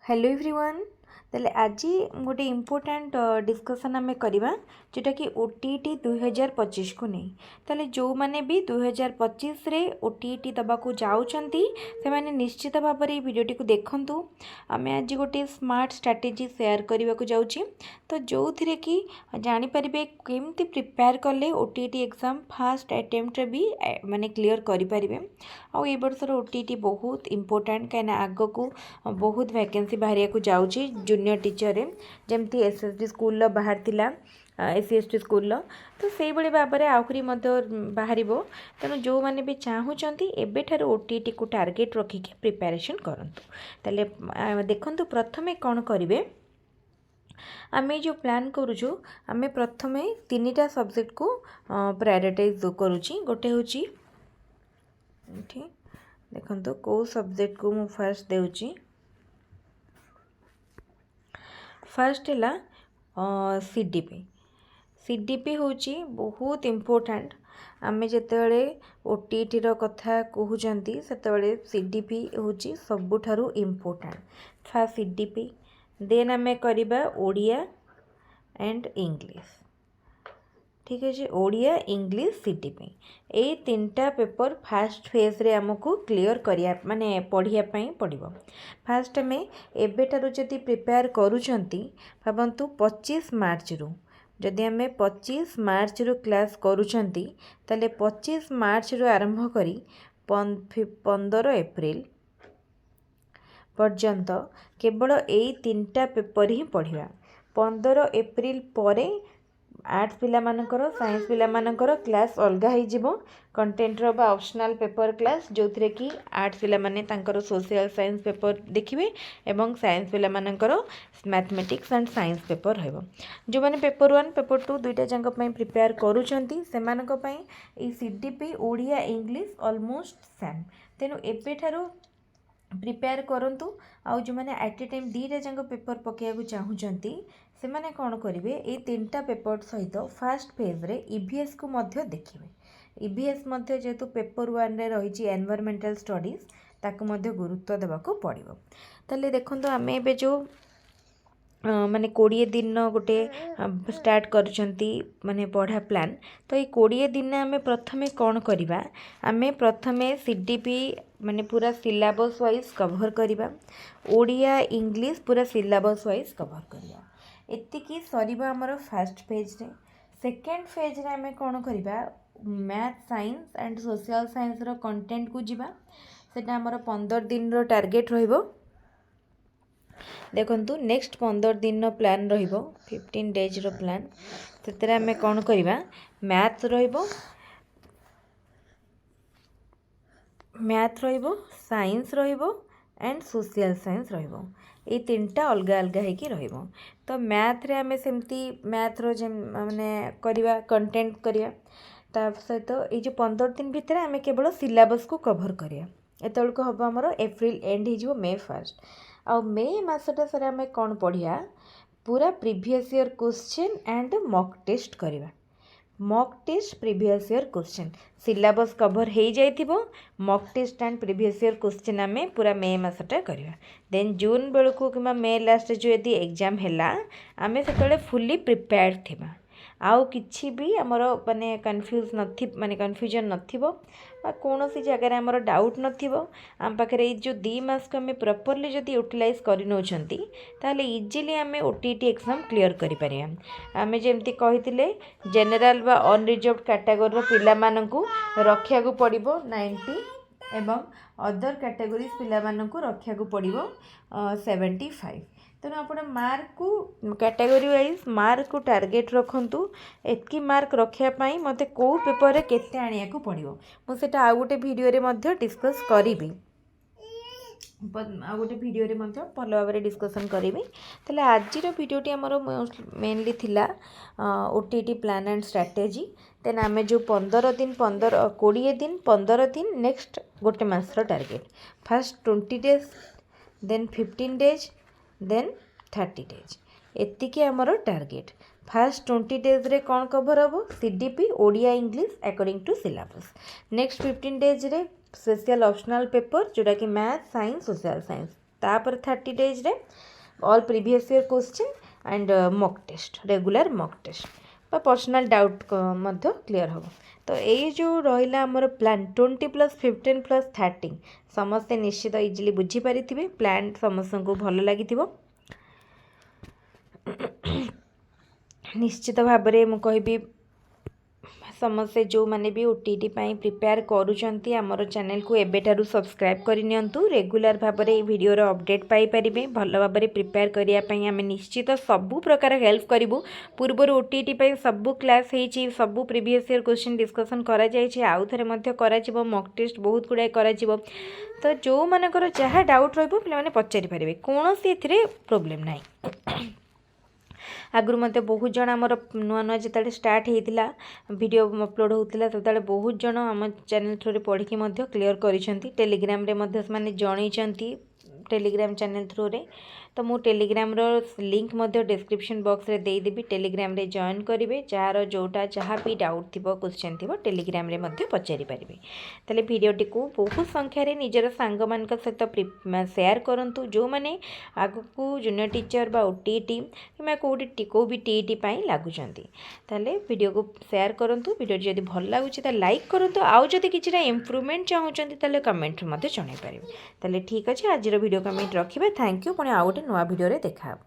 Hello everyone. ताले आज गोटे इम्पोर्टाट डिस्कसन आम करवा जोटा कि ओटीटी 2025 को नहीं। ताले जो माने भी 2025 रे ओटीटी दबाकू जाउचंती से माने निश्चित भाव में वीडियोटी को देखंतु। आम आज गोटे स्मार्ट स्ट्रैटेजी शेयर करने को जाउची। तो जो थिरे कि जानी परिबे केमती प्रिपेयर कले ओटीटी एग्जाम फास्ट अटेम्प्ट रे भी माने क्लियर करि परिबे। आ ए वर्षर ओटीटी बहुत इम्पोर्टाट कहीं आग को बहुत वैकेंसी बाहर को जाउची जूनियर टीचर रे जमती एसएसडी स्कूल बाहर थिला एससीएसटी स्कूल तो से भाई भाव में आहरी बाहर तेणु जो मैंने भी चाहूँगी एबेठार ओटीटी को टार्गेट रखिक प्रिपेरेसन करंतु। ताले देखंतु प्रथमे कौन करेंगे आम जो प्लान करुचु आम प्रथमे 3टा सब्जेक्ट को प्रायोरिटाइज करुची। गोटे हूँ देखो कौ सब्जेक्ट को मु फर्स्ट देउची। फर्स्ट है सीडीपी। सीडीपी हूँ बहुत इम्पोर्टाट आम जिते ओटीटी कथा कहते से सीडीपी हूँ सबुठारु इम्पोर्टाट। फर्स्ट सीडीपी देन आम करवा ओडिया एंड इंग्लिश। ठीक है ओडिया इंग्लिश सीडीपी ये 3टा पेपर फास्ट फेज रे आमको क्लियर करिया माने पढ़िया पड़ो। फास्ट आम एबेठारु जदि प्रिपेयर करूचंती भावंतु 25 मार्च रु जदि आम 25 मार्च रु क्लास करूचंती ताले 25 मार्च रु आरंभ करी 15 एप्रिल पर्यंत केवल यही 3टा पेपर ही पढ़िया। 15 एप्रिल परे आर्ट्स पिला मानकर साइंस पिला मानकर क्लास अलग हो कंटेंट रो बा ऑप्शनल पेपर क्लास जो थे कि आर्ट्स पिला माने तांकर सोशल साइंस पेपर देखिए एवं साइंस पिला मानकर मैथमेटिक्स एंड साइंस पेपर रहिबो। जो माने पेपर 1 पेपर 2 दुईटा जांक पई प्रिपेयर करूचंती सेमानक पई ई CDP Odia English almost same. तेनु एबेठारो प्रिपेयर करंतु। आउ जो मैंने एट ए टाइम 2टा जांक पेपर पकेया चाहूँगी से मैंने कौन करेंगे ये 3टा पेपर सहित फास्ट फेज रे ईवीएस को मध्य देखिए। ईवीएस मध्य जेहेतु पेपर 1 रे रही एनवायरमेंटल स्टडीज ताकू मध्य गुरुत्व देवाक पड़ो। ताले देखो आम ए जो माने 20 दिन गोटे स्टार्ट करछंती माने पढ़ा प्लान। तो ये 20 दिन आम प्रथमे कौन करवा आम प्रथमे सीडीपी माने पूरा सिलेबस वाइज कवर करवा। ओडिया इंग्लिश पूरा सिलेबस वाइज कवर करवा। एतिकी सरीबा हमर फर्स्ट फेज रे। सेकेंड फेज रे आम कौन करवा math science and social science रो कंटेंट को जीवा। सेटा हमर 15 दिन रो टार्गेट रहिबो। देखंतु नेक्स्ट 15 दिन रो प्लान रहिबो 15 डेज रो प्लान। सेतरे आम कौन करवा मैथ रहिबो साइंस रहिबो एंड सोशल साइंस रहिबो। ये 3टा अलग अलग होगी रहिबो। तो मैथ रे आम सेमती मैथ रो माने करवा कंटेंट करवा ता सहित ये जो 15 दिन भितर आम केवल सिलेबस को कवर करिया। एतल को हम हमर एप्रिल एंड हो मे 1 आ मे मसटा सारा आम कौन पढ़िया पूरा previous year question and mock test करवा। Mock test previous year question syllabus cover हो जाइथिबो। Mock test and previous year question आम पूरा मे मसटा करवा। देन जून बेलू कि मे लास्ट जो यदि एग्जाम है आम से फुली प्रिपेयर्ड थिबा। आउ किछि भी हमर माने कन्फ्यूज नथि माने कन्फ्यूजन नथिबो कौन सी जगह आमर डाउट नथिबो। आम पाखे ये जो 2 मास को आम प्रॉपर्ली जदि यूटिलाइज कर नौछंती ताले इजीली आम ओटीटी एग्जाम क्लियर करि परिया। आम जेमती कहिथिले जनरल बा अनरिजर्व्ड कैटेगरी रो पिला माननकु रखिया को पड़िबो 90 एवं अदर कैटेगरीज पिला माननकु रखिया को पड़िबो 75। तेणु आप मार्क को कैटेगरी वाइज मार्क को टार्गेट रखु। एतकी मार्क रखापी मत कौ पेपर रे केते आनिया को पड़ो मुझे आउ गोटे वीडियो रे मध्य डिस्कस करी आउ गोटे वीडियो रे मध्य भल भाव में डिस्कसन करी। ताले आज वीडियोटी आमर मेनली थिला OTT plan and strategy. Then आम जो 15 दिन 20 दिन 15 दिन नेक्स्ट गोटे मासर target first 20 days then 15 days then 30 days एतिकी आमर टार्गेट। फास्ट 20 डेज रे कौन कवर हम CDP Odia English according to syllabus. Next 15 days रे स्पेशल ऑप्शनल पेपर जोटा कि मैथ साइंस सोशल साइंस तापर 30 डेज रे all previous year question and mock test regular mock test personal doubt मध्य clear हम। तो ये जो रहा आमर प्लान 20+15+30 समस्ते निश्चित इजिली बुझीपारि प्लान समस्त को भल लगी निश्चित भाव में मुझे समस्ते जो मैंने भी ओटीटी प्रिपेयर करुँच आमर चैनल को एबेठारु सब्सक्राइब करनियंतु रेगुलर भाव में वीडियोर अपडेट पाई परिबे भल भाव में प्रिपेयर करने आम निश्चित सबु प्रकार हेल्प करूँ। पूर्वर ओटीटी सबू क्लास होती सबू प्रीवियस ईयर क्वेश्चन डिस्कसन आउ थे मॉक टेस्ट बहुत गुड़ाए कर तो जो मानकर जहाँ डाउट रही पचारि पारे कौन सी प्रोब्लेम ना आगु मत बहुत जन आमर नुआ नुआ जो स्टार्ट होता वीडियो अपलोड होता से बहुत जन आम चैनल थ्रू पढ़ी क्लीयर कर टेलीग्राम से जनई टेलीग्राम चैनल थ्रू रे तो मु टेलीग्राम लिंक डिस्क्रिप्शन बॉक्स रे दे देबी टेलीग्राम रे जॉइन करेंगे जार जोटा जहाँ भी डाउट थी क्वेश्चन थी टेलीग्राम रे पचारि पारे तेल भिडटी को बहुत संख्यार निजर सांग मान सहित सेयार करूँ जो मैंने आगू जूनियर टीचर बा ओटीटी कि कौटी कौ भी टीईटी लगुच वीडियो को सेयार करूँ वीडियो जब भल लगुच लाइक करूँ आउ जदि किसी इम्प्रूवमेंट चाहूँगी कमेंट जन पारे ठीक अच्छे आज वीडियो कमेंट रखिए थैंक यू पुणी आउ गोटे नुआ वीडियो देखा।